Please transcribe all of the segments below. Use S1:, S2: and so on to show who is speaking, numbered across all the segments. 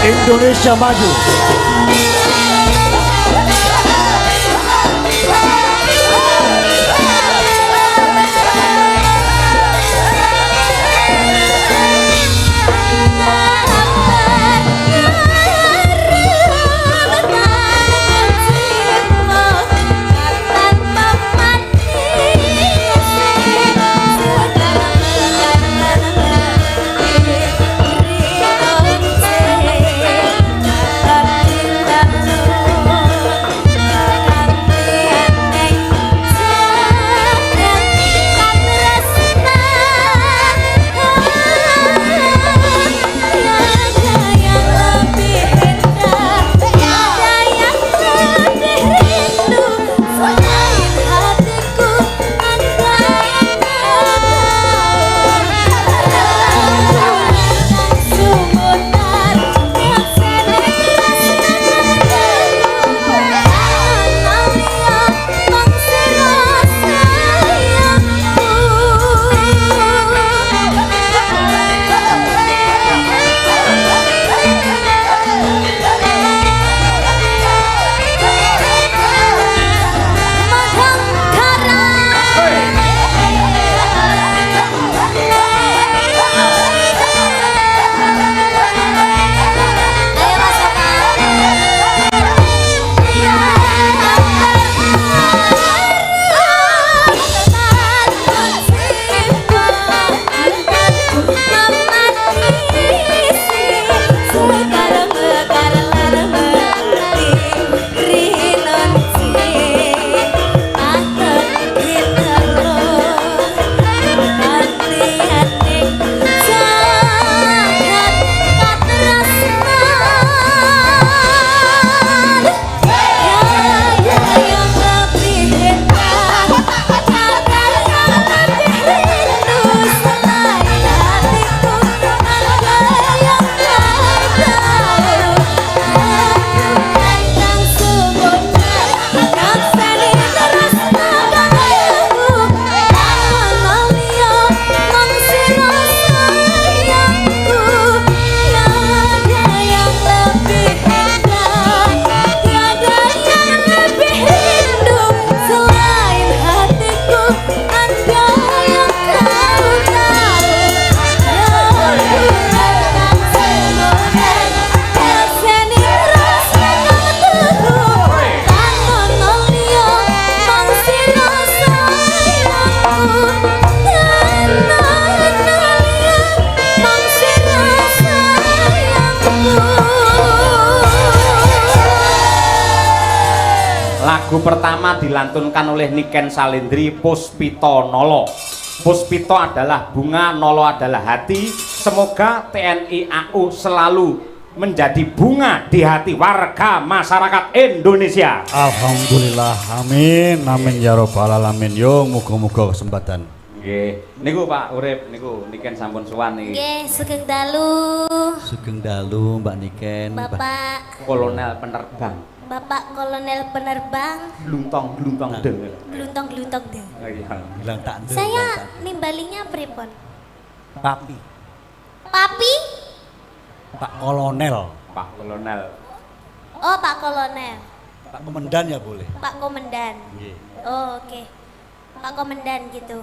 S1: Indonesia maju.
S2: Lagu pertama dilantunkan oleh Niken Salendri, Puspito Nolo. Puspito adalah bunga, Nolo adalah hati. Semoga TNI AU selalu menjadi bunga di hati warga masyarakat Indonesia.
S1: Alhamdulillah, amin, amin ya robbal alamin. Yo, muga-muga kesempatan.
S2: Nggih, niku Pak Urip niku Niken sampun sowan niki.
S3: Nggih, sugeng dalu.
S1: Sugeng dalu Mbak Niken.
S3: Bapak
S2: Kolonel penerbang.
S3: Bapak Kolonel penerbang.
S2: Gluntong-gluntong deng.
S3: Gluntung-gluntung deh.
S2: Oh iya.
S1: Bilang tak ndel.
S3: Saya nimbalinya pripun?
S1: Papi.
S3: Papi?
S1: Pak Kolonel.
S2: Pak Kolonel.
S3: Oh, Pak Kolonel.
S1: Pak Komandan ya boleh.
S3: Pak Komandan.
S1: Nggih.
S3: Oh, oke. Pak Komandan gitu.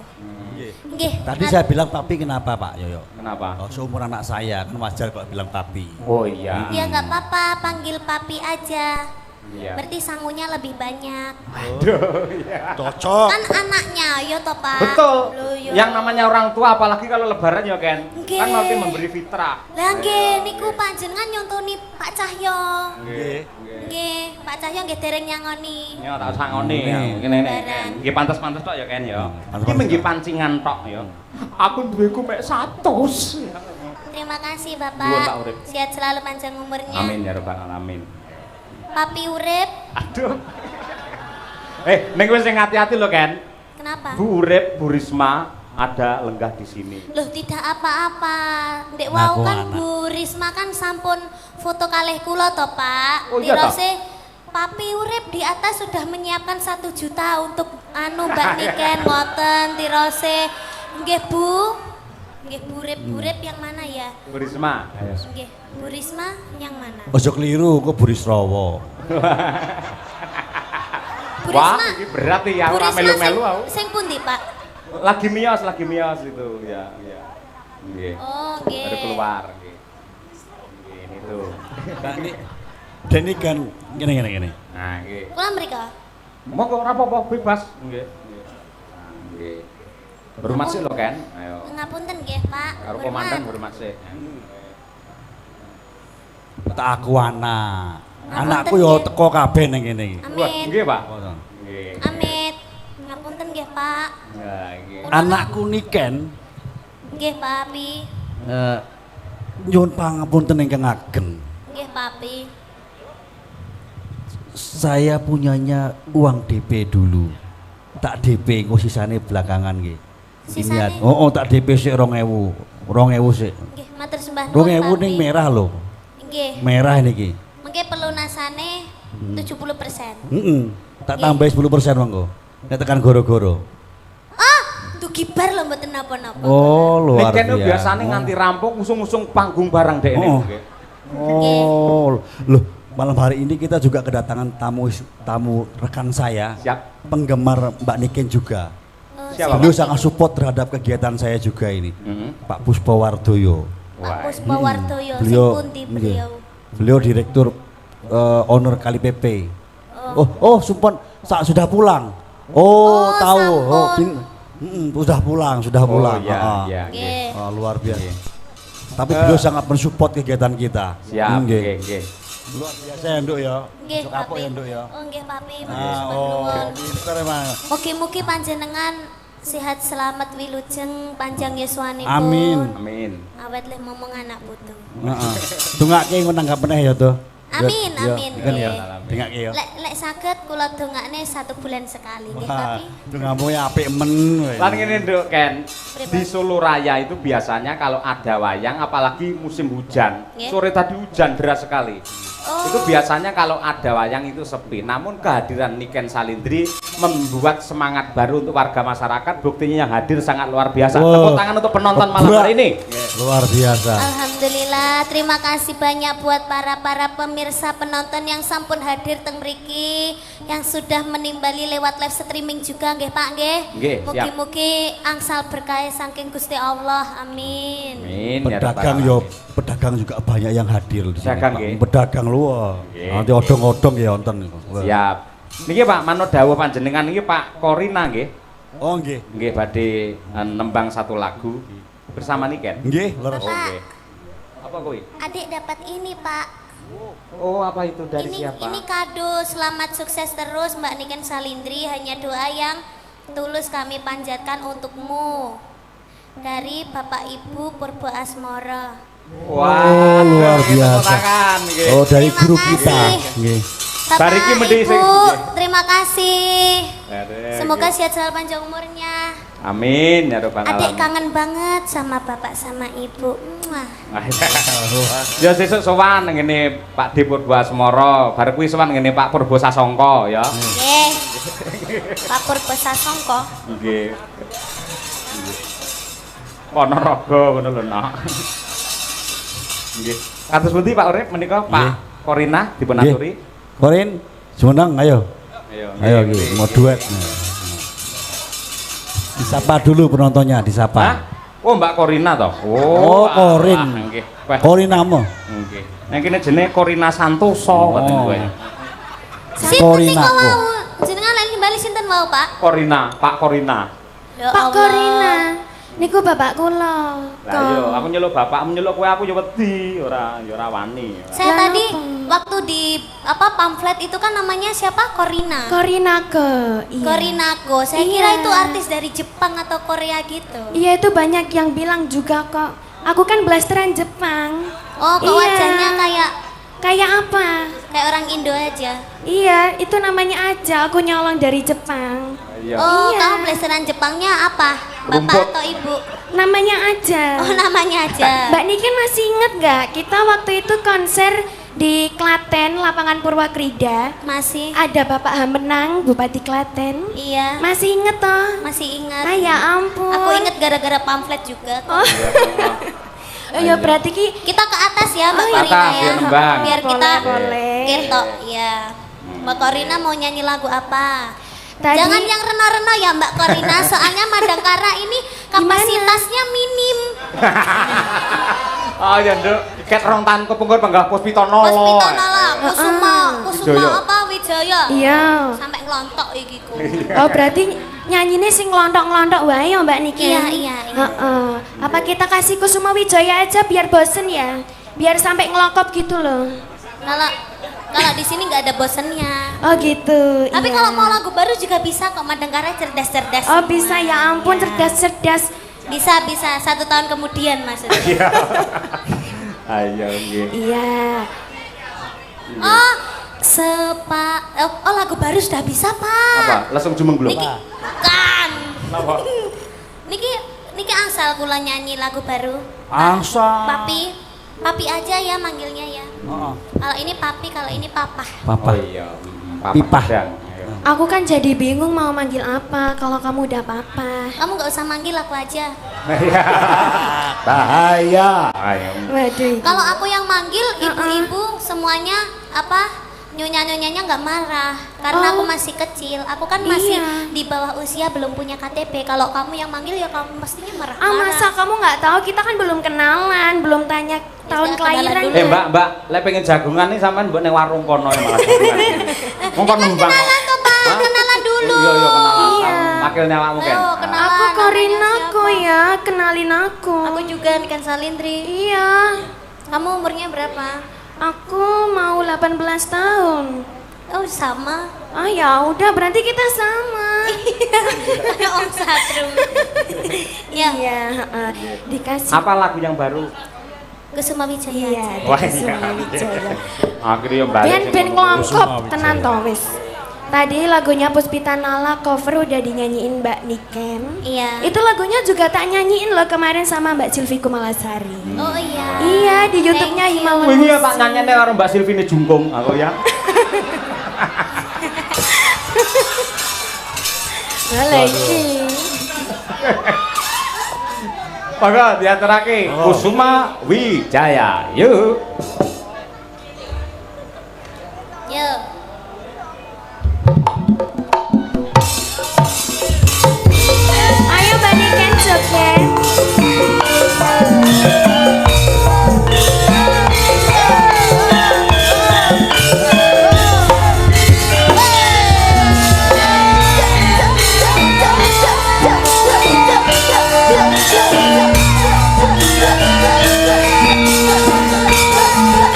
S1: Nggih.
S3: Nggih.
S1: Tadi saya bilang papi kenapa Pak Yoyo?
S2: Kenapa?
S1: Oh, seumur anak saya, kan wajar kalau bilang papi.
S2: Oh iya.
S3: Ya nggak apa-apa, panggil Papi aja.
S2: Iya.
S3: Berarti sangunya lebih banyak.
S2: Aduh, iya.
S1: Cocok.
S3: Kan anaknya, yo toh Pak.
S2: Betul.
S3: Loh, yo.
S2: Yang namanya orang tua apalagi kalau lebaran ya Ken.
S3: Nggih.
S2: Kan nanti memberi fitrah.
S3: Lah nggih niku panjenengan nyontoni Pak Cahyo.
S2: Nggih.
S3: Nggih, Pak Cahyo nggih dereng nyangoni.
S2: Ya tak usah ngene ya.
S1: Nggih.
S2: Ngene
S3: Lebaran.
S2: Nggih pantes-pantes tok ya Ken ya.
S1: Pantes-pantes
S2: Iki menggi
S1: tok.
S2: pancingan tok ya. Aku duweku mek 100.
S3: Terima kasih
S2: Nuwun, Pak
S3: Bapak.
S2: Urip.
S3: Sehat selalu panjang umurnya.
S2: Amin ya rabbal alamin.
S3: Papi Urip.
S2: Aduh. Ning wis sing hati-hati lho Ken.
S3: Kenapa?
S2: Bu Urip, Bu Risma ada lenggah di sini.
S3: Loh tidak apa-apa. Ndek
S1: Ngaku
S3: wau kan
S1: anak.
S3: Bu Risma kan sampun foto kalih kula toh Pak.
S2: Oh, iya toh?
S3: Tirose Papi Urip di atas sudah menyiapkan 1 juta untuk anu Mbak Niken ngoten tirose. Nggih Bu. Nggih, burip yang mana ya?
S2: Bu Risma. Ayo.
S3: Nggih, Bu Risma yang mana?
S1: Ojo keliru kok Burisrawa.
S3: Bu
S2: Wah,
S3: Risma.
S2: ini berat ya,
S3: Bu
S2: ora
S3: Risma
S2: melu-melu aku.
S3: sing pundi, Pak?
S2: Lagi mios itu, ya. Nggih.
S3: Oh, nggih.
S2: Baru keluar, nggih. Nggih, ini tuh.
S1: Nah, ini dan ini kan gini.
S2: Nah, nggih.
S3: Kula mriko.
S2: Monggo ora apa-apa bebas, nggih. Nah, nggih. Hormat sih lo kan? Ayo.
S3: Ngapunten nggih, Pak.
S2: Karo
S3: Hormat.
S2: komandan hormat sih.
S1: Tak aku anak. Anakku yo teko kabeh ning kene iki.
S2: Wah,
S3: Amit.
S2: nggih, Pak. Nggih.
S3: Amit. Ngapunten nggih, Pak.
S2: Ya, nggih.
S1: Anakku Niken
S3: Nggih, Papi.
S1: nyuwun pangapunten ingkang ageng.
S3: Nggih, Papi.
S1: Saya punyanya uang DP dulu. Tak DP engko sisane belakangan nggih.
S3: Sisane?
S1: Oh, tak DP sik 2000. 2000 sik.
S3: Nggih, matur sembah nuwun.
S1: 2000 ning
S3: Papi.
S1: merah lho.
S3: Nggih.
S1: Merah niki.
S3: Mengke pelunasane 70%.
S1: Heeh. Tak tambahi 10% monggo. Nek tekan goro-goro.
S3: Ah, dugi bar lho mboten napa-napa.
S1: Oh, luar
S2: Niken
S1: biasa.
S2: biasane nganti rampung usung-usung panggung barang dek ini.
S1: Oh.
S2: nggih.
S1: Oh, loh, malam hari ini kita juga kedatangan tamu rekan saya,
S2: Siap.
S1: penggemar Mbak Niken juga.
S3: Oh,
S2: Siapa,
S1: Beliau sangat support terhadap kegiatan saya juga ini, Pak Puspawardoyo.
S3: Pak Puspawardoyo sing
S1: Beliau,
S3: pundi beliau?
S1: beliau direktur owner Kali PP. Oh, sumpah sudah pulang. Oh, tahu. Oh, sudah pulang.
S2: Oh iya,
S1: Ah,
S2: iya, nggih.
S3: Nggih.
S1: luar biasa. Tapi beliau sangat mensupport kegiatan kita.
S2: Siap, nggih, nggih.
S1: Luar biasa ya, Nduk ya.
S3: Nggih,
S1: Untuk apa
S3: Papi.
S1: ya, Nduk ya?
S3: Oh, nggih, Papi. Matur
S1: Ah,
S3: sembah
S1: oh,
S3: nuwun.
S1: pinter emang.
S3: Mugi-mugi panjenengan sehat selamat wilujeng panjang yuswanipun.
S1: Amin.
S2: Amin.
S3: Awet leh momong anak putu.
S1: Heeh. Dongake menanggap meneh ya, Tuh.
S3: Amin,
S1: Ya,
S3: amin.
S1: Kan ya.
S3: Nggih.
S1: Dengake ya.
S3: Lek saged kula dongakne 1 bulan sekali nggih,
S1: Wah,
S3: Papi.
S1: dongamu ya apik men. we.
S2: Lan ngene Nduk Ken,
S3: Pripun?
S2: di Solo Raya itu biasanya kalau ada wayang apalagi musim hujan.
S3: Nggih.
S2: Sore tadi hujan deras sekali.
S3: Oh.
S2: Itu biasanya kalau ada wayang itu sepi. Namun kehadiran Niken Salindri membuat semangat baru untuk warga masyarakat. Buktinya yang hadir sangat luar biasa.
S1: Wow.
S2: Tepuk tangan untuk penonton malam hari ini.
S1: Luar biasa.
S3: Alhamdulillah, terima kasih banyak buat para pemirsa penonton yang sampun hadir teng mriki, yang sudah menimbali lewat live streaming juga nggih Pak nggih.
S2: Nggih, siap.
S3: Mugi-mugi angsal berkah saking Gusti Allah. Amin.
S2: Amin. ya
S1: Pedagang
S2: Rabbal
S1: yo,
S2: Alamin.
S1: pedagang juga banyak yang hadir di sini.
S2: Pedagang,
S1: Pak.
S2: nggih.
S1: Pedagang luar.
S2: Nggih.
S1: Nanti odong-odong ya wonten.
S2: Siap. Niki Pak manut dawuh panjenengan niki Pak Korina nggih.
S1: Oh nggih.
S2: Nggih badhe nembang satu lagu bersama Niken.
S1: Nggih, leres.
S2: Oh,
S3: Pak.
S2: nggih. Apa kuwi?
S3: Adik dapat ini Pak.
S2: Oh, apa itu dari siapa?
S3: Ini kado, selamat sukses terus Mbak Niken Salindri, hanya doa yang tulus kami panjatkan untukmu. Dari Bapak Ibu Purbo Asmoro.
S2: Wah,
S1: luar
S2: tepuk
S1: biasa.
S2: tangan, nggih.
S1: Oh, dari
S3: Terima
S1: grup
S3: kasih.
S1: kita. Nggih.
S3: Bapak
S2: Bariki mending sing-
S3: Ibu, terima kasih.
S2: Aduh,
S3: Semoga
S2: nggih.
S3: sehat selalu panjang umurnya.
S2: Amin ya Rabbal
S3: Adik
S2: Alamin.
S3: kangen banget sama bapak sama ibu. Muah.
S2: Ya sesuk sowan ngene Pak Di Purbo Asmoro, bar kuwi sowan ngene Pak Purbo Sasongko ya.
S3: Nggih. Pak Purbo Sasongko.
S2: Nggih. Ponorogo ngono lho, Nok. Nggih. Kados pundi Pak Urip menika Pak
S1: Nggih.
S2: Korina dipun
S1: Nggih.
S2: aturi.
S1: Korin, Jumeneng, ayo. Ayo,
S2: nggih.
S1: nggih, mau duet. Nah. Disapa dulu penontonnya,
S2: Hah?
S1: disapa.
S2: Oh, Mbak Korina toh.
S1: Oh, Korin.
S2: ah, nggih. Wah,
S1: Korinamo.
S2: nggih. Nek kene jenenge Korina Santoso ngoten
S1: Oh.
S2: kuwi.
S3: Sinten
S1: Korina,
S3: niku
S1: kok.
S3: wau? Jenengan lali bali sinten wau, Pak?
S2: Korina, Pak Korina.
S3: Ya
S4: Pak
S3: Allah.
S4: Korina, niku bapak kula.
S2: Lah iya, aku nyeluk bapakmu nyeluk kowe aku ya wedi, ora wani.
S3: Saya
S4: Lah,
S3: tadi
S4: apa?
S3: waktu di pamflet itu kan namanya siapa? Korina.
S4: Korina ke. Iya.
S3: Korinako. Saya
S4: Iya.
S3: kira itu artis dari Jepang atau Korea gitu.
S4: Iya itu banyak yang bilang juga kok. Aku kan blasteran Jepang.
S3: Oh, kok
S4: Iya.
S3: wajahnya
S4: Kayak apa?
S3: kayak orang Indo aja.
S4: Iya, itu namanya aja. Aku nyolong dari Jepang.
S2: Iya.
S3: Oh,
S4: Iya.
S3: kamu blasteran Jepangnya apa? Bapak
S2: Rumput.
S3: atau ibu?
S4: Namanya aja.
S3: Oh, namanya aja.
S4: Mbak Niken masih inget nggak? Kita waktu itu konser Di Klaten, lapangan Purwakrida.
S3: Masih.
S4: Ada Bapak Hamenang, Bupati Klaten.
S3: Iya.
S4: Masih inget toh?
S3: Masih ingat.
S4: Ah, ya ampun.
S3: Aku inget gara-gara pamflet juga.
S4: Oh. Oh ya berarti ki
S3: Kita ke atas ya Mbak
S4: Oh,
S3: Korina
S2: atas,
S3: ya.
S2: ya, Nembang.
S3: Biar kita
S4: Boleh.
S3: ketok ya. Mbak Korina mau nyanyi lagu apa?
S4: Tadi-
S3: Jangan yang rena-rena ya Mbak Korina, soalnya Madangkara ini kapasitasnya minim.
S2: Oh ya nduk, ket rong tahan kepungkur panggah Puspito Nolo.
S3: Puspito Nolo, Kusuma
S2: Wijaya.
S3: apa Wijaya.
S4: iya.
S3: Sampai ngelontok iki ku.
S4: Oh berarti nyanyine sing ngelontok-ngelontok wae ya Mbak Niki.
S3: Iya, iya, iya.
S4: Heeh. Apa kita kasih Kusuma Wijaya aja biar bosen ya? Biar sampai ngelokop gitu loh.
S3: Kalau di sini nggak ada bosennya.
S4: Oh gitu.
S3: Tapi
S4: iya.
S3: kalau mau lagu baru juga bisa kok, Madangkara cerdas-cerdas.
S4: Oh
S3: semua.
S4: bisa ya ampun
S3: Iya.
S4: cerdas-cerdas.
S3: Bisa 1 tahun kemudian maksudnya.
S2: Ayo nggih.
S4: Iya.
S3: Oh, lagu baru sudah bisa Pak.
S2: Apa? Langsung jumeng belum?
S3: Niki bukan.
S2: Apa?
S3: Niki angsal kula nyanyi lagu baru.
S1: Angsa.
S3: Papi aja ya manggilnya ya.
S1: Heeh.
S3: Kalau ini papi, kalau ini papa.
S1: Papa.
S2: Oh iya.
S1: Pipah.
S2: Pedang.
S4: Aku kan jadi bingung mau manggil apa kalau kamu udah papa.
S3: Kamu nggak usah manggil aku aja.
S1: Bahaya.
S2: Ayo.
S4: Waduh.
S3: Kalau aku yang manggil, ibu-ibu semuanya nyonya-nyonyanya nggak marah karena
S4: Oh.
S3: aku masih kecil. Aku kan masih
S4: Iya.
S3: di bawah usia, belum punya KTP. Kalau kamu yang manggil ya kamu pastinya marah.
S4: Ah masa kamu nggak tahu kita kan belum kenalan, belum tanya tahun
S3: kenalan
S4: kelahiran.
S3: dulu.
S2: Mbak, lek pengen jagungan nih sampean mbok ning warung kono ya malah jagungan. Mongkon numbang.
S3: Kenalan tuh Pak,
S2: Hah?
S3: kenalan dulu.
S2: Iya, kenalan.
S4: Iya.
S2: Makil nyawamu kan.
S3: Ayo, kenalan.
S4: Aku
S3: namanya
S4: Korina
S3: siapa?
S4: kok ya, kenalin aku.
S3: Aku juga Niken Salindri.
S4: Iya,
S3: Kamu umurnya berapa?
S4: aku mau 18 tahun.
S3: Oh sama.
S4: Ah ya udah berarti kita sama.
S3: Kayak Om Satru. Ya,
S4: Iya, heeh. Dikasih.
S2: Apa lagu yang baru?
S3: Kusuma Wijaya.
S4: Iya,
S3: aja.
S2: Wah,
S4: Kusuma
S2: iya.
S4: Wijaya.
S2: Akhirnya yang balik.
S4: Ben
S2: sing ngono.
S4: ngelongkop
S1: Kusuma
S4: tenan
S1: Wijaya.
S4: toh wis. Tadi lagunya Puspita Nala cover udah dinyanyiin Mbak Niken.
S3: Iya.
S4: Itu lagunya juga tak nyanyiin loh kemarin sama Mbak Silvi Kumalasari.
S3: Oh iya.
S4: Iya di YouTube-nya
S3: Thank you.
S4: Himawan.
S2: Wingi ya tak nyanyi karo Mbak Silvine Jungkung aku ya.
S4: Lagi.
S2: Monggo diaturake Kusuma Wijaya. Yuk.
S3: Yuk.
S4: Ayo Mbak Niken joget.
S5: Yeah.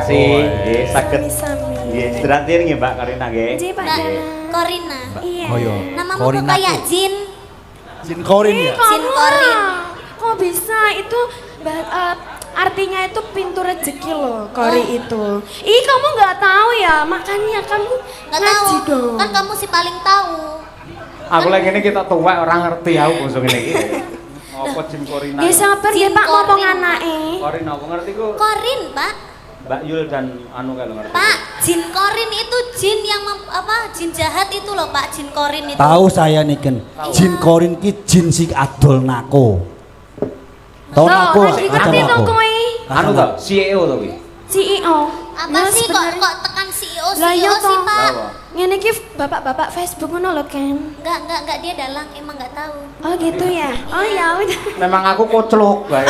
S2: kasih. Nggih, saged.
S4: Sami-sami.
S2: Nggih, istirahatin nggih Mbak Karina nggih.
S4: Nggih, Pak
S3: Mbak
S4: Dana.
S3: Korina.
S4: Iya.
S1: Oh iya.
S3: Namamu kok
S1: Korinaku.
S3: kayak Jin.
S1: Jin Korin ya?
S3: Jin Korin.
S4: Kok bisa? Itu artinya itu pintu rezeki loh, Kori itu. Ih, kamu nggak tahu ya? Makanya kamu
S3: Nggak
S4: ngaji
S3: tahu.
S4: dong.
S3: Kan kamu sih paling tahu.
S2: Aku lagi ini kita tuwek orang ngerti aku basa ngene iki. Apa Jin Korina?
S4: Ya sabar ya
S3: Jin
S4: Pak ngomong
S3: Korin.
S4: anake.
S2: Korina aku ngerti ku
S3: Korin, Pak.
S2: Mbak Yul dan anu kalau ngerti.
S3: Pak, Jin Korin itu jin yang jin jahat itu loh, Pak. Jin Korin itu.
S1: Tahu saya nih kan. Jin Korin ki jin si adol nako. Tahu nako?
S4: lagi
S1: Ada
S4: ngerti
S1: nako.
S4: tuh kowe.
S2: Anu to, CEO to kuwi.
S4: CEO.
S3: Apa
S4: Nah,
S3: sih
S4: sebenarnya-
S3: kok tekan CEO
S4: Lah iya
S3: CEO sih,
S4: toh.
S3: Pak?
S2: Apa?
S4: Ngene iki bapak-bapak Facebook ngono lho, Ken.
S3: Enggak dia dalang, emang enggak tahu.
S4: Oh gitu ya. Oh ya udah.
S2: Memang aku koclok bae.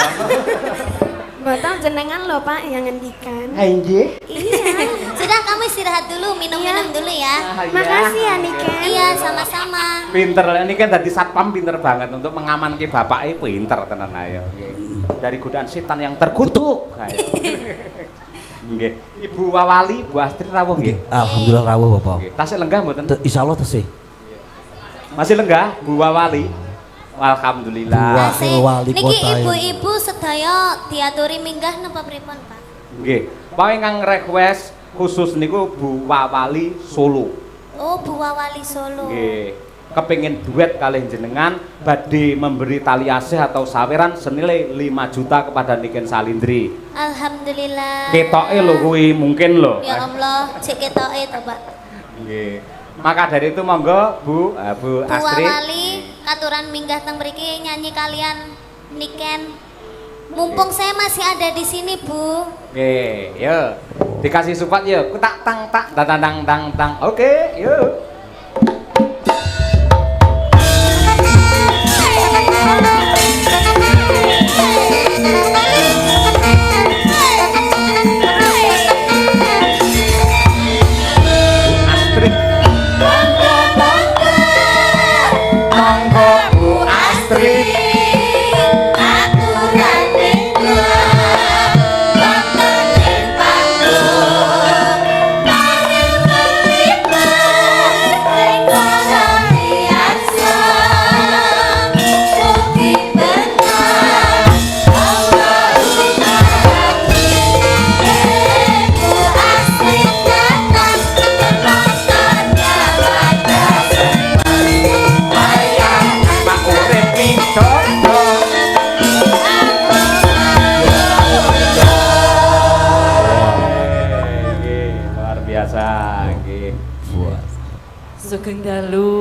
S4: Mbak tahu jenengan lho Pak yang ngendikan.
S2: Nggih.
S4: Iya.
S3: Sudah kamu istirahat dulu, minum-minum dulu ya.
S4: Makasih ya Niken.
S3: Iya, sama-sama.
S2: Pinter, ini kan tadi satpam pinter banget untuk mengamankan bapak pinter tenan ayo. Dari godaan setan yang terkutuk. Nggih. Ibu Wawali, Bu Astrid rawuh nggih.
S1: Alhamdulillah rawuh Bapak.
S2: Nggih. Tasih lenggah mboten?
S1: Insyaallah tesih.
S2: Masih lenggah, Bu Wawali. Alhamdulillah.
S1: Wakil wali
S3: Niki
S1: kota ini.
S3: ibu-ibu sedaya diaturi minggah napa pripun, Pak?
S2: Nggih. Pak ingkang request khusus niku Bu Wawali Solo.
S3: Oh, Bu Wawali Solo.
S2: Nggih. Kepingin duet kalian jenengan badhe memberi tali asih atau saweran senilai 5 juta kepada Niken Salindri.
S3: Alhamdulillah.
S2: Ketoke lho kuwi mungkin lho.
S3: Ya Allah, cek ketoke to, Pak.
S2: Nggih. Maka dari itu monggo Bu Bu
S3: Bu
S2: Astrid.
S3: Wawali katuran minggah teng mriki nyanyi kalian Niken. Mumpung saya masih ada di sini, Bu.
S2: Oke, yuk. Dikasih support yuk. Tak tang tak tang tang tang tang. Oke, yuk. Astrid. Monggo Bu Astrid. Mak urip pidoto. Nggih, luar biasa nggih.
S5: Sugeng dalu.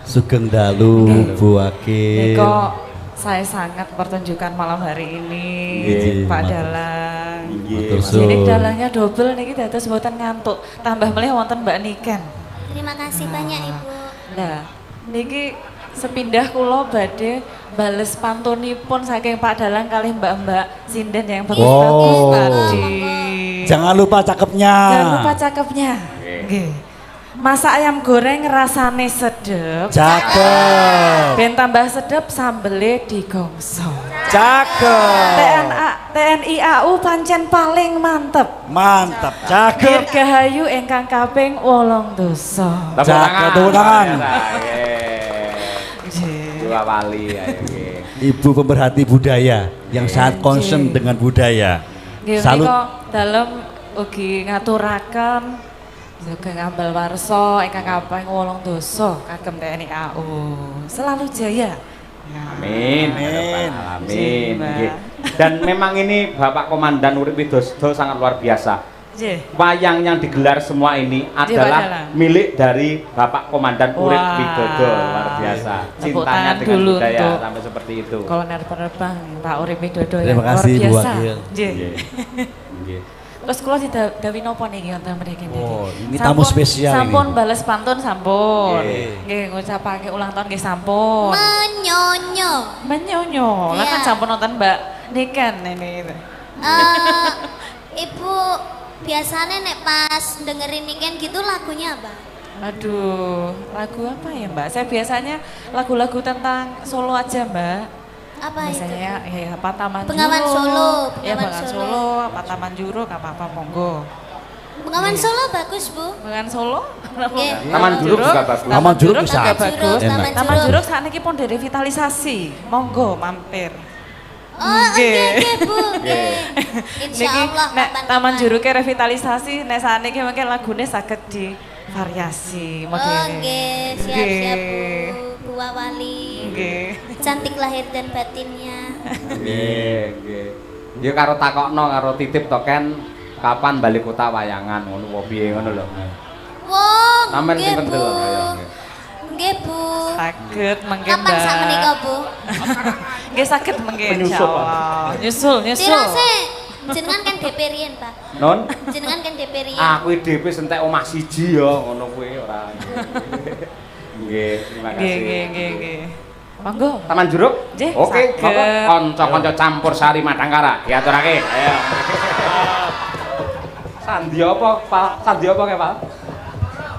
S1: Sugeng dalu Bu Wakil.
S5: Kok saya sangat pertunjukan malam hari ini,
S1: Nggih,
S5: Pak
S1: matur.
S5: Dalang.
S2: Nggih.
S1: Matur
S5: Sini
S1: suwun.
S5: dalangnya double niki dados mboten ngantuk. Tambah melih wonten Mbak Niken.
S3: Terima kasih banyak, Ibu.
S5: Lah, niki sepindah kula badhe bales pantunipun saking Pak Dalang kalih Mbak-mbak sinden yang bagus-bagus
S1: Wow.
S5: tadi.
S1: Jangan lupa cakepnya.
S5: Jangan lupa cakepnya. Nggih. Masak ayam goreng rasane sedep.
S1: Cakep.
S5: Ben tambah sedep sambele digongso.
S1: Cakep.
S5: TNI AU pancen paling mantep.
S1: Mantap. Cakep.
S5: Dirgahayu ingkang kaping 8 dosa.
S1: Cakep, tepuk tangan.
S5: Nggih.
S2: Dua wali ayo nggih.
S1: Ibu pemerhati budaya yang sangat concern dengan budaya.
S5: Nggih
S1: Salut.
S5: menika dalem ugi ngaturaken Sugeng Ambal Warsa ingkang kaping 8 dosa kagem TNI AU. Selalu jaya. Ya.
S2: Amin.
S1: Amin.
S2: Amin.
S5: Mbak.
S2: Nggih. Dan memang ini Bapak Komandan Urip Widodo sangat luar biasa.
S5: Nggih.
S2: Wayang yang digelar semua ini
S5: Pak
S2: adalah
S5: Dalang.
S2: milik dari Bapak Komandan Urip
S5: Wah.
S2: Widodo, luar biasa.
S5: Tepuk
S2: Cintanya
S5: tangan
S2: dengan
S5: dulu
S2: budaya
S5: untuk
S2: sampai seperti itu.
S5: Kolonel penerbang Pak Urip Widodo
S1: Terima
S5: yang
S1: kasih, Bu
S5: luar biasa.
S1: Wakil.
S5: Nggih.
S2: Nggih. Nggih.
S5: Terus kula didawi napa niki wonten mriki niki?
S1: Oh, ini tamu spesial ini.
S5: Sampun bales pantun sampun.
S2: Nggih.
S5: Nggih ngucapake ulang tahun nggih sampun.
S3: Menyonyo.
S5: Menyonyo. Lah kan
S3: Iya.
S5: sampun nonton Mbak Niken ini.
S3: Ibu biasanya nek pas dengerin Niken gitu lagunya apa?
S5: Aduh, lagu apa ya Mbak? Saya biasanya lagu-lagu tentang Solo aja Mbak.
S3: Apa
S5: Misalnya ya apa Taman
S3: Bengawan
S5: Juruk.
S3: Solo,
S5: Ya
S3: Bengawan
S5: Bengawan
S3: Solo.
S5: Solo, apa Taman Juruk, apa monggo.
S3: Bengawan Solo bagus, Bu.
S5: Bengawan Solo.
S3: Nggih.
S2: Taman Juruk juga bagus.
S1: Taman Juruk bisa.
S5: juga
S3: Taman Juruk,
S5: bagus.
S3: Taman
S5: Taman
S3: Juruk.
S5: Juruk saat ini pun direvitalisasi. Monggo mampir.
S3: Oh, oke, Bu. Nggih.
S5: Niki
S3: Insyaallah
S5: nek
S3: kapan-kapan.
S5: Taman Juruknya revitalisasi, nek saat ini mungkin lagunya saged di variasi.
S3: Oh, nggih, siap-siap, Bu. Bu Wawali.
S5: Nggih.
S3: Cantik lahir dan batinnya.
S2: Nggih. Ya karo takokno karo titip to Ken, kapan balik kota wayangan ngono wae piye ngono lho.
S3: Wong,
S2: Sampeyan
S3: nggih,
S2: pinten
S3: Bu.
S2: delok ayo.
S3: Nggih, Bu.
S5: Saged mengke
S3: Kapan sak menika, Bu?
S5: Nggih saged mengke
S2: Penyusup,
S5: insyaallah. Nyusul.
S3: Tira sih. Jenengan kan DP riyen, Pak.
S2: Non,
S3: Jenengan kan DP riyen.
S2: aku DP sentek omah siji ya ngono kuwi ora. Nggih, terima kasih.
S5: Nggih. Monggo.
S2: Taman Juruk?
S5: Nggih,
S2: Oke,
S5: saged.
S2: monggo kanca-kanca campur sari Madangkara diaturake. Ayo. Sandi apa, Pak? Sandi apa kae, Pak?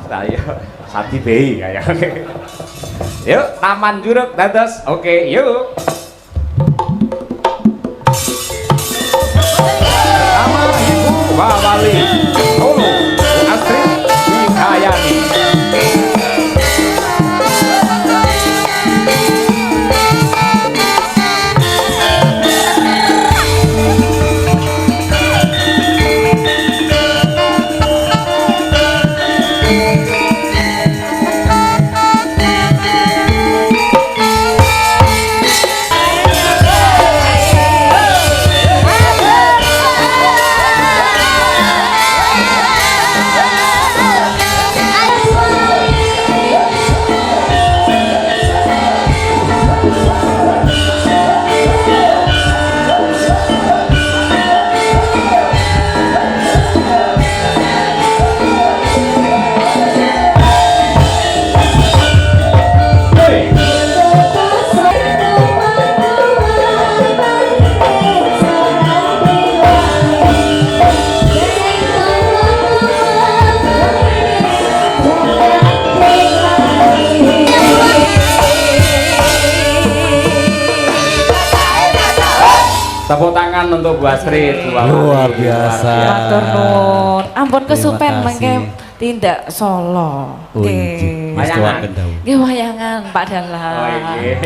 S2: Lah iya, Sandi Bei kaya. Yuk, Taman Juruk dados. Oke, yuk. Sama Ibu Wawali. Solo, Astrid Wikayani. Tepuk tangan untuk Bu Astrid, Bu Wawali.
S1: Luar biasa.
S5: Matur nuwun. Ampun
S1: Terima
S5: kesupen
S1: kasih.
S5: mengke tindak Solo.
S1: Oh,
S5: Nggih.
S1: Mas
S2: Wayangan.
S1: doaken dawu.
S5: Nggih wayangan Pak Dalang.
S2: Oh iya.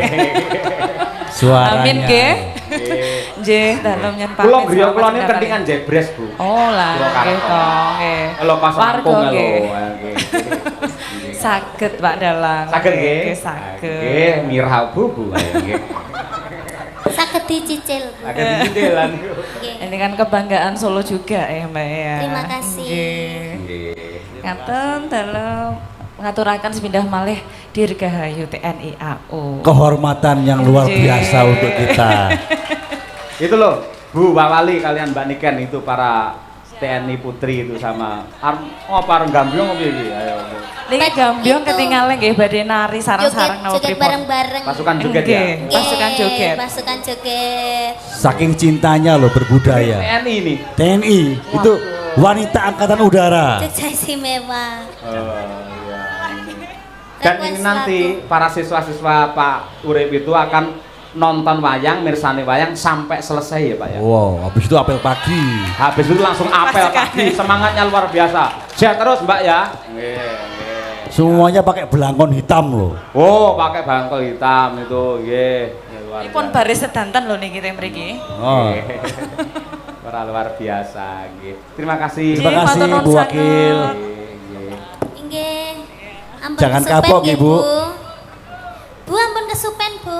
S1: Suaranya.
S5: Amin nggih. Nggih, dalem nyen Pak.
S2: Kula griya kula niku kentingan jebres, Bu.
S5: Oh lah,
S2: Kula
S5: nggih
S2: karep.
S5: to, nggih.
S2: Kalau pas
S5: Warga
S2: rampung lho.
S5: nggih.
S2: Nggih.
S5: Saged Pak Dalang.
S2: Saged nggih.
S5: Saged.
S2: Nggih, mirah Bu. Ayo nggih.
S3: Saged dicicil, Bu.
S2: Saged dicicilan.
S3: Nggih.
S5: Ini kan kebanggaan Solo juga ya Mbak ya.
S3: Terima kasih.
S5: Nggih.
S2: Nggih.
S5: Ngaten dalam mengaturakan sepindah malih Dirgahayu TNI AU.
S1: Kehormatan yang luar
S5: Nggih.
S1: biasa untuk kita.
S2: Itu loh, Bu Wawali kalian Mbak Niken itu para TNI Putri itu sama pareng gambyong apa iki? Ayo.
S5: Niki gambyong
S3: Itu.
S5: ketinggalan nggih badhe nari sarang-sarang napa
S3: Joget
S5: pripun?
S3: bareng-bareng.
S2: Pasukan joget ya.
S5: Nggih, pasukan
S3: Nggih,
S5: joget.
S3: Pasukan joget.
S1: Saking cintanya loh berbudaya.
S2: TNI ini.
S1: TNI itu wanita angkatan udara.
S3: Jogja istimewa.
S2: Iya. Dan ini
S3: Request
S2: nanti para siswa-siswa Pak Urip itu akan nonton wayang, mirsani wayang sampai selesai ya Pak ya.
S1: Wow, habis itu apel pagi.
S2: Habis itu langsung apel
S5: Pasukan.
S2: pagi, semangatnya luar biasa. Sehat terus Mbak ya.
S1: Semuanya pakai belangkon hitam loh.
S2: Oh, pakai bangkel hitam itu, nggih. Luar
S5: Ini pun
S2: biasa.
S5: baris sedanten lho niki teng mriki.
S1: Oh.
S2: Luar biasa, nggih. Terima kasih.
S1: Terima kasih
S5: matur nuwun
S1: Bu Wakil.
S5: sanget.
S2: Nggih.
S3: Nggih. Ampun
S1: Jangan
S3: kesupen
S1: kapok,
S3: nggih,
S1: Ibu.
S3: Bu ampun kesupen, Bu.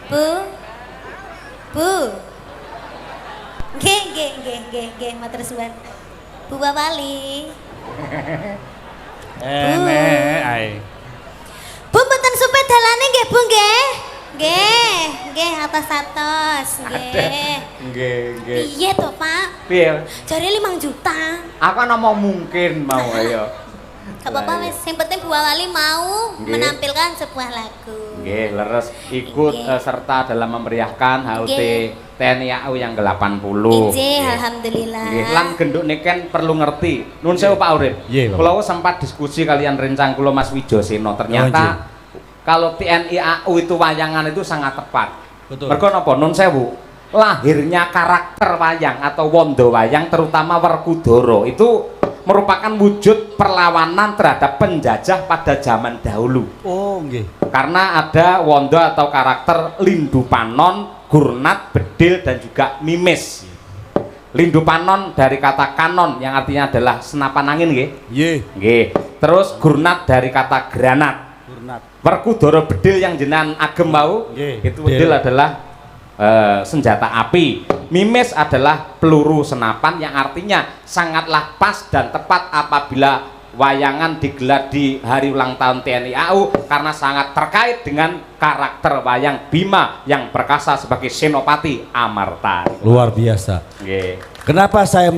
S3: Bu. Bu. Nggih, matur suwun. Bu Wawali. Bu mboten supet dalane nggih, Bu nggih. Nggih, atas-atas, nggih.
S2: Nggih.
S3: Piye to, Pak?
S2: Piye?
S3: Jare 5 juta.
S2: Aku kan ngomong mungkin mau ayo.
S3: Gak apa-apa wis, yang penting Bu Wawali mau
S2: Nggih.
S3: menampilkan sebuah lagu.
S2: Nggih, leres ikut
S3: Nggih.
S2: serta dalam memeriahkan HUT
S3: Nggih.
S2: TNI AU yang ke-80.
S3: Injih,
S2: Nggih.
S3: alhamdulillah.
S2: Nggih, lan genduk niken perlu ngerti. Nun sewu Pak Urip.
S1: Nggih, Pak.
S2: Kula sempat diskusi kalian rencang kula Mas Wijoseno.
S1: Oh, nggih.
S2: Ternyata kalau TNI AU itu wayangan itu sangat tepat.
S1: Betul.
S2: Mergo napa nun sewu lahirnya karakter wayang atau wondo wayang terutama Werkudara itu merupakan wujud perlawanan terhadap penjajah pada zaman dahulu.
S1: Oh, nggih.
S2: Karena ada wondo atau karakter Lindu Panon, Gurnat, Bedil dan juga Mimis. Lindu Panon dari kata kanon yang artinya adalah senapan angin nggih.
S1: Nggih.
S2: Nggih. Terus Gurnat dari kata granat.
S1: Gurnat.
S2: Werkudara bedil yang jenengan agem mau,
S1: Nggih,
S2: itu
S1: bedil.
S2: bedil adalah senjata api. Mimis adalah peluru senapan yang artinya sangatlah pas dan tepat apabila wayangan digelar di hari ulang tahun TNI AU karena sangat terkait dengan karakter wayang Bima yang perkasa sebagai Senopati Amarta.
S1: Luar biasa.
S2: Nggih.
S1: Kenapa saya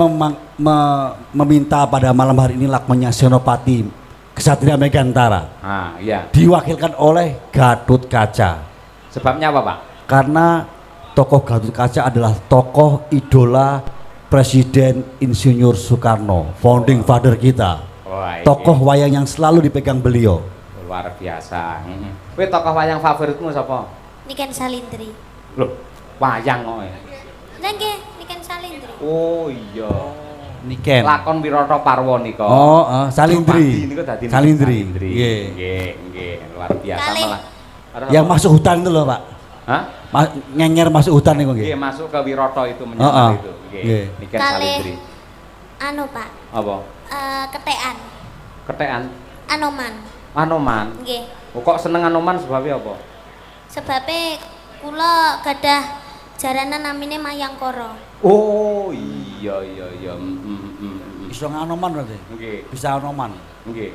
S1: meminta pada malam hari ini lakmannya Senopati Kesatria Megantara
S2: Nah, iya.
S1: diwakilkan oleh Gatot Kaca?
S2: Sebabnya apa, Pak?
S1: Karena tokoh Gatot Kaca adalah tokoh idola Presiden Insinyur Soekarno, founding father kita.
S2: Wah, ini
S1: Tokoh wayang yang selalu dipegang beliau.
S2: luar biasa. Kowe tokoh wayang favoritmu sapa?
S3: Niken Salindri.
S2: Loh, wayang kok.
S3: Lah nggih, Niken Salindri.
S2: Oh iya.
S1: Niken.
S2: Lakon Wirata Parwa nika.
S1: Oh, Salindri.
S2: Drupadi niku dadi
S1: Salindri.
S2: Nggih,
S1: Nggih.
S2: nggih, luar biasa
S3: Kalih.
S2: malah.
S1: Yang masuk hutan itu loh, Pak.
S2: Hah?
S1: Ngenger masuk hutan itu
S2: Nggih,
S1: nggih.
S2: masuk ke Wirata itu menyamar itu.
S1: Nggih.
S2: Nggih, Niken
S3: Kalih.
S2: Salindri.
S3: Anu Pak,
S2: Apa?
S3: ketean,
S2: Ketekan
S3: Anoman.
S2: Anoman.
S3: Nggih.
S2: Oh, kok seneng Anoman sebabnya apa?
S3: Sebabnya kula gadah jaranan namine Mayangkara.
S2: Oh, iya.
S1: Bisa nganoman berarti.
S2: Nggih.
S1: Bisa anoman.
S2: Nggih.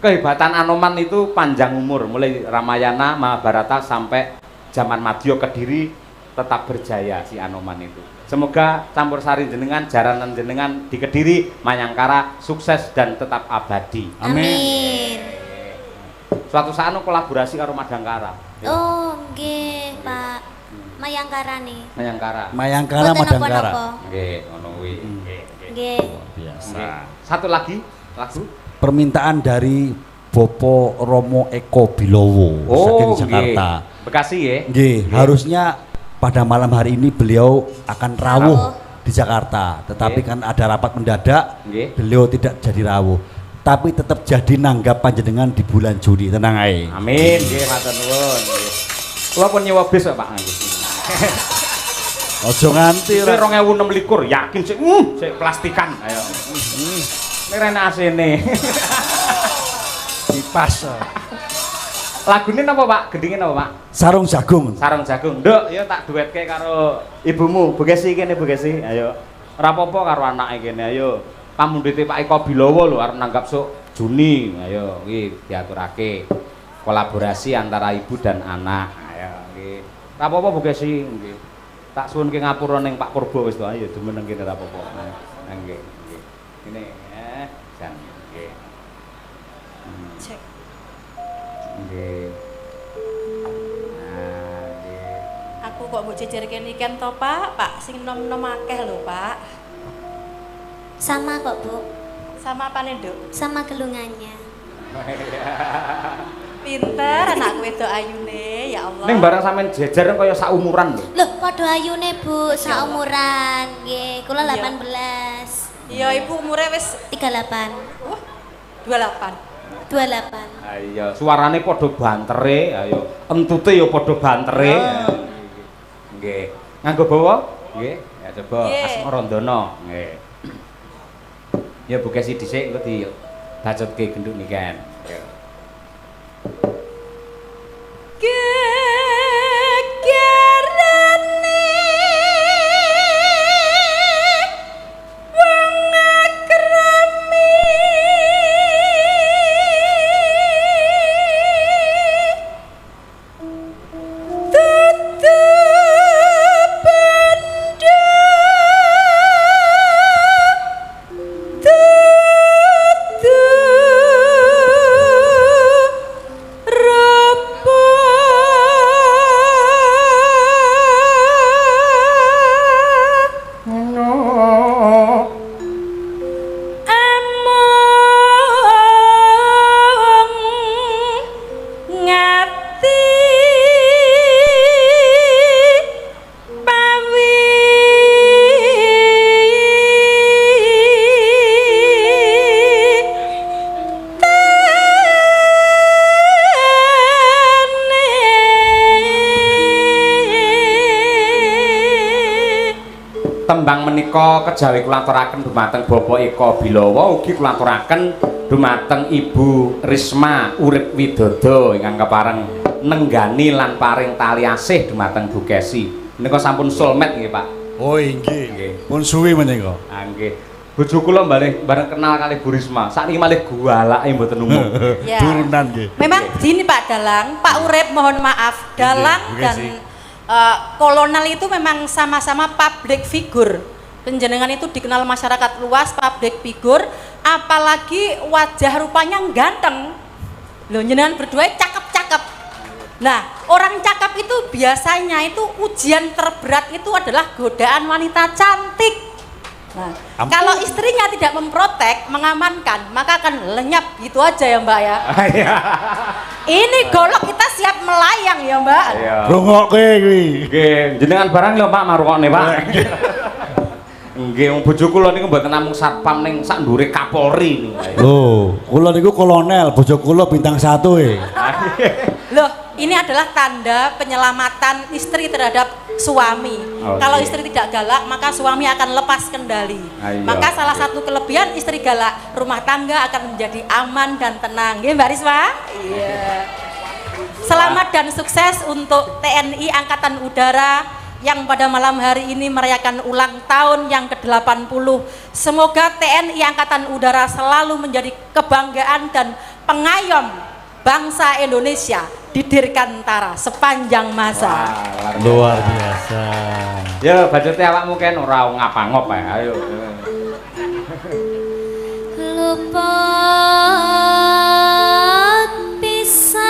S2: Kehebatan Anoman itu panjang umur, mulai Ramayana, Mahabharata sampai zaman Madya Kediri tetap berjaya si Anoman itu. Semoga campur sari jenengan, jaranan jenengan di Kediri, Mayangkara sukses dan tetap abadi.
S3: Amin.
S2: Suatu saat kolaborasi karo Madangkara.
S3: Oh, nggih, Pak. Mayangkara nih.
S2: Mayangkara.
S1: Mayangkara
S3: Mboten
S1: Madangkara.
S3: napa-napa.
S2: Nggih, ngono kuwi. Nggih.
S3: Nggih.
S1: Biasa.
S2: Nggih. Satu lagi lagu.
S1: Permintaan dari Bopo Romo Eko Bilowo saking Jakarta.
S2: Nggih. Bekasi ya.
S1: Nggih, harusnya pada malam hari ini beliau akan rawuh di Jakarta, tetapi
S2: Nggih.
S1: kan ada rapat mendadak,
S2: Nggih.
S1: beliau tidak jadi rawuh. Tapi tetap jadi nanggap panjenengan di bulan Juni, tenang ae.
S2: Amin. Nggih, matur nuwun. Nggih. Kula pun nyewa bis kok, Pak.
S1: Ojo nganti
S2: Ini 2026 yakin sih, sik plastikan. Ayo. Ini rene asene.
S1: dipas.
S2: Lagune napa, Pak? Gendingin napa, Pak?
S1: Sarung jagung.
S2: Sarung jagung. Nduk, ya tak duetke karo ibumu. Bu Gesi kene, Bu Gesi. Ayo. Ora apa-apa karo anake kene, ayo. Pamundhute Pak Eko Bilowo lho arep nanggap sok Juni. Ayo, iki diaturake. Kolaborasi antara ibu dan anak. Ayo, nggih. Ora apa-apa Bu Gesi, nggih. Tak suwunke ngapura ning Pak Purbo wis to. Ayo jumeneng kene ora apa-apa. Nggih, nggih. Ini jan nggih.
S5: Cek.
S2: Nggih. Nah, nggih.
S6: Aku kok mbok jejerke niken to, Pak? Pak sing nom-nom akeh lho, Pak.
S3: Sama kok, Bu.
S6: Sama apane, Nduk?
S3: Sama gelungannya.
S6: Pinter anakku wedok ayune, ya Allah.
S2: Ning barang sampean jejer kaya saumuran lho.
S3: Loh, padha ayune, Bu, saumuran. Nggih, kula
S6: Iya.
S3: 18.
S6: Iya, ibu umure wis
S3: 38.
S6: 28.
S3: 28.
S2: Ayo, suarane padha bantere, ayo. Entute ya padha bantere. Nggih. Nganggo bawa? Nggih. Ya coba
S6: Nggih.
S2: Asmarandana. Nggih. Ya Bu Kesi dhisik engko dibacutke genduk niken. Ya.
S6: Gegerane wong akrami tutup
S2: tembang menika kejawi kula aturaken dumateng Bapak Eko Bilawa ugi kula aturaken dumateng Ibu Risma Urip Widodo ingkang kepareng nenggani lan paring tali asih dumateng Bu Kesi. Menika sampun soulmate nggih, Pak.
S1: Oh inggih. Pun suwi menika.
S2: Ah nggih. Bojo kula bareng kenal kali Bu Risma. Sakniki malih gualake mboten umum.
S6: Ya.
S1: Turunan nggih.
S6: Memang gini Pak Dalang, Pak Urip mohon maaf, Dalang
S1: Bu
S6: dan
S1: Kesi.
S6: Kolonel itu memang sama-sama public figure. Penjenengan itu dikenal masyarakat luas, public figure, apalagi wajah rupanya ganteng. Loh, jenengan berdua cakep-cakep. Nah, orang cakep itu biasanya itu ujian terberat itu adalah godaan wanita cantik. Nah, kalau istrinya tidak memprotek, mengamankan, maka akan lenyap gitu aja ya Mbak ya. Ini golok kita siap melayang ya Mbak.
S2: Iya.
S1: Rungokke kuwi.
S2: Nggih, jenengan barang lho Pak marungokne Pak. Nggih, wong bojo kula niku mboten namung satpam ning sak ndure Kapolri niku.
S1: Loh, kula niku kolonel, bojo kula bintang 1 e.
S6: Loh, ini adalah tanda penyelamatan istri terhadap suami.
S2: Oh,
S6: Kalau
S2: iya.
S6: istri tidak galak, maka suami akan lepas kendali.
S2: Ayo.
S6: Maka salah satu kelebihan istri galak, rumah tangga akan menjadi aman dan tenang. Nggih, Mbak Risma? Iya. Selamat dan sukses untuk TNI Angkatan Udara yang pada malam hari ini merayakan ulang tahun yang ke-80. Semoga TNI Angkatan Udara selalu menjadi kebanggaan dan pengayom bangsa Indonesia di Dirgantara sepanjang masa.
S1: Luar biasa.
S2: Ya, bajute awakmu ken ora ngapa-ngop ae. Ayo.
S3: Luput pisan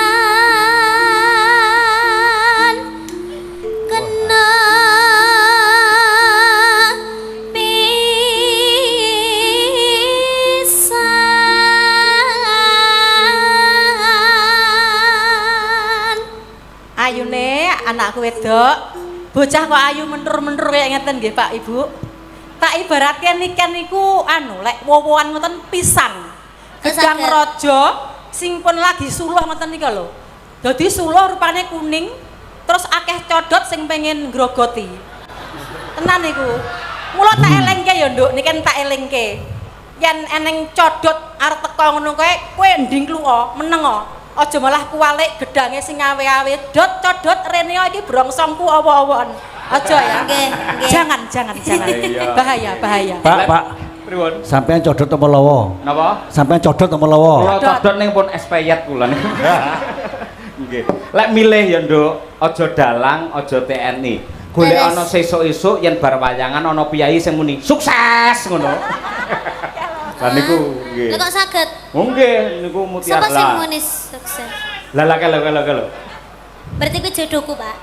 S3: kena pisan.
S6: Ayune anakku wedok, bocah kok ayu menur-menur kayak ngeten nggih Pak Ibu. Tak ibaratkan niken niku anu lek wowoan ngoten pisang. Gedang
S3: Saged.
S6: raja sing pun lagi suluh ngoten nika lho. Dadi suluh rupane kuning, terus akeh codot sing pengen grogoti. Tenan niku. Mula tak elengke ya Nduk, niken tak elengke. Yen eneng codot arep teko ngono kowe, kowe nding kluwa, meneng o. Aja malah kuwalik gedange sing awe-awe. Dot codot rene iki brongsongku awa-awan. Aja ya.
S3: Nggih, nggih.
S6: Jangan.
S2: Iya.
S6: Bahaya.
S1: Pak,
S2: Pripun?
S1: sampean codot apa lawa?
S2: Napa?
S1: Sampean codot apa lawa?
S2: Kula codot ning pun espayet kula niku. Nggih. Lek milih ya, Nduk, aja dalang, aja TNI. Golek
S3: Beres.
S2: ana sesuk-esuk yen bar wayangan ana piyai sing muni sukses ngono. Lah niku nggih.
S3: Lha kok saged?
S2: Oh nggih, niku mutiara.
S3: Sapa sing muni sukses?
S2: Lah kelo.
S3: Berarti kuwi jodohku, Pak.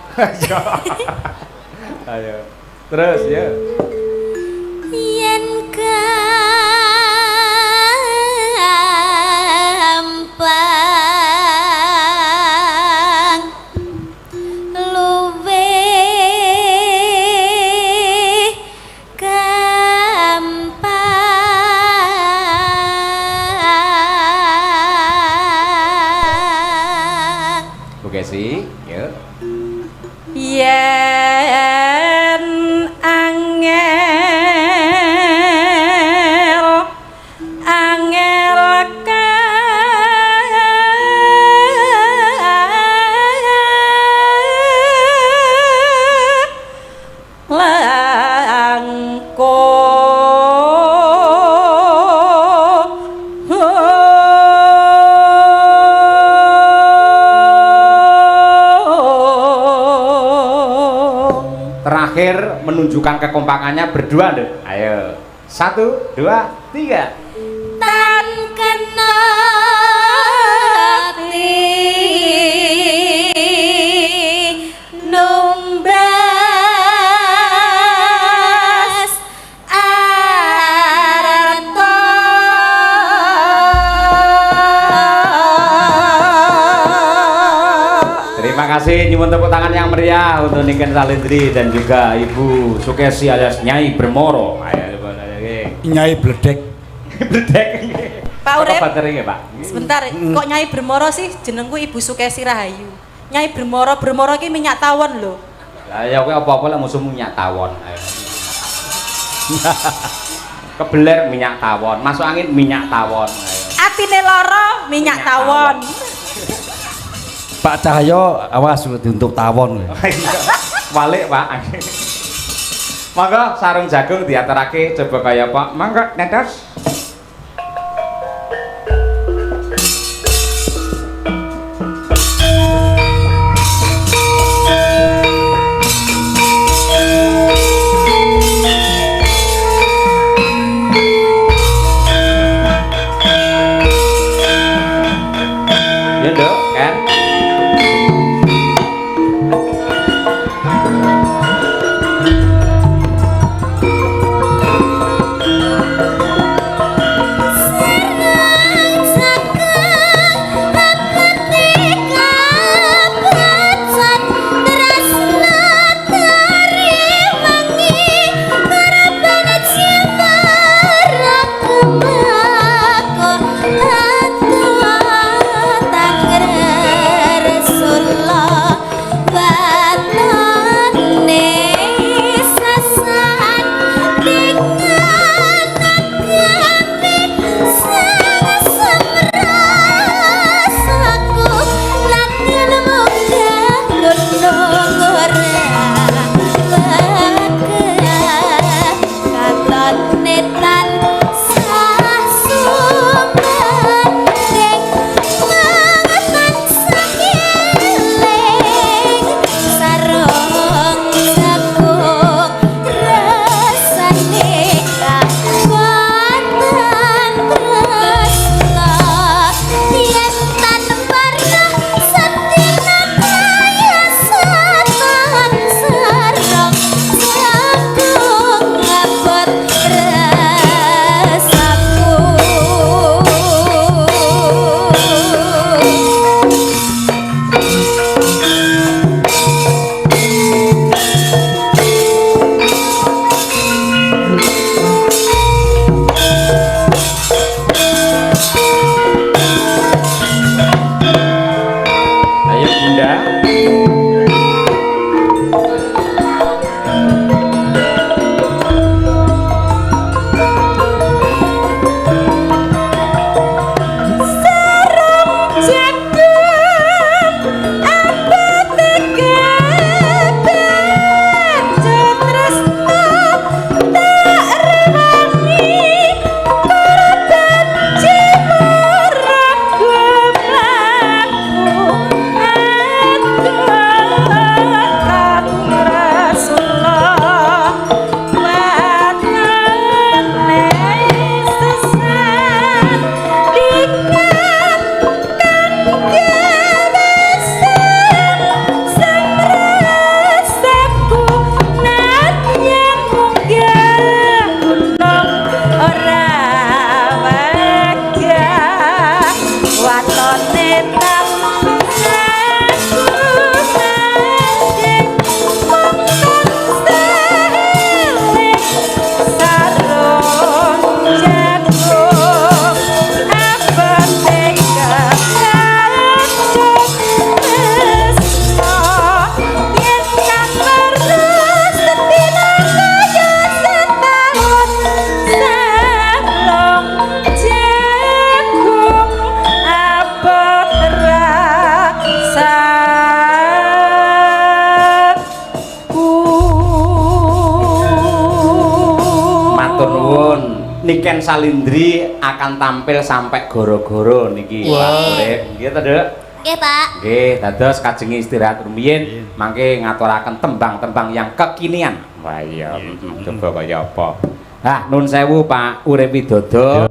S2: Ayo. Terus ya.
S3: Yen gampang luwe gampang.
S2: Oke sih, ya.
S6: Yen angel
S2: Terakhir menunjukkan kekompakannya berdua deh. Ayo. 1, 2, 3.
S3: Tan kena ati numbas arta.
S2: Terima kasih, nyuwun tepuk tangan yang meriah untuk Niken Salindri dan juga Ibu Sukesi alias Nyai Bermoro. Ayo,
S1: Nyai bledek.
S2: berdek.
S6: Pak Urip.
S2: Apa baterainya, Pak?
S6: Sebentar, kok Nyai Bermoro sih jenengku Ibu Sukesi Rahayu. Nyai Bermoro iki minyak tawon lho.
S2: Lah ya kowe apa-apa lek musuhmu minyak tawon. Ayo. Kebeler minyak tawon, masuk angin minyak tawon. Ayo.
S6: Atine lara minyak tawon.
S1: Pak Cahyo awas untuk tawon.
S2: Balik Pak. Mangga sarung jagung diaturake coba kaya Pak. Mangga netes. Ya Nduk, kan? Niken Salindri akan tampil sampai goro-goro niki Pak Urip. Nggih to, Dek?
S3: Nggih, Pak.
S2: Nggih, dados kajengi istirahat rumiyin mangke ngaturaken tembang-tembang yang kekinian. Wah iya, coba kaya apa. Nah, nun sewu Pak Urip Widodo.